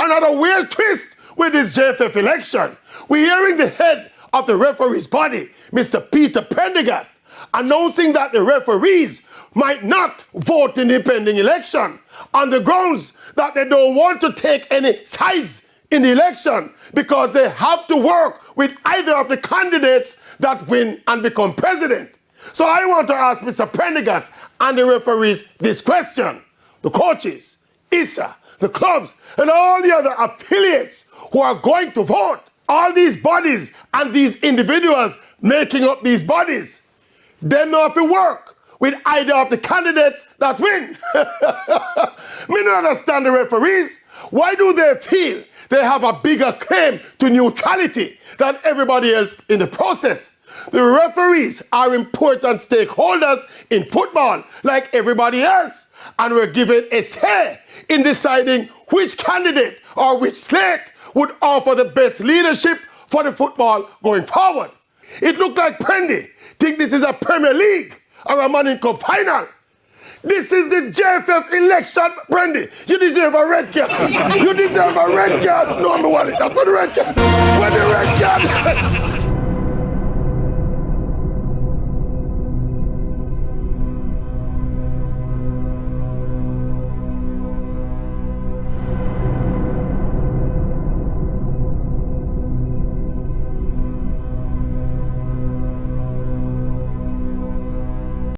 another weird twist with this JFF election. We're hearing the head of the referee's body, Mr. Peter Prendergast, announcing that the referees might not vote in the pending election on the grounds that they don't want to take any sides in the election because they have to work with either of the candidates that win and become president. So I want to ask Mr. Prendergast and the referees this question. The coaches, ISA, the clubs, and all the other affiliates who are going to vote, all these bodies and these individuals making up these bodies, they know if it work with either of the candidates that win. Me don't understand the referees. Why do they feel they have a bigger claim to neutrality than everybody else in the process? The referees are important stakeholders in football like everybody else, and we're given a say in deciding which candidate or which slate would offer the best leadership for the football going forward. It looked like Prendy think this is a Premier League or a Manning Cup final. This is the JFF election, Prendy. You deserve a red card. You deserve a red card. No, I'm the one. That's what the red card. What the red card?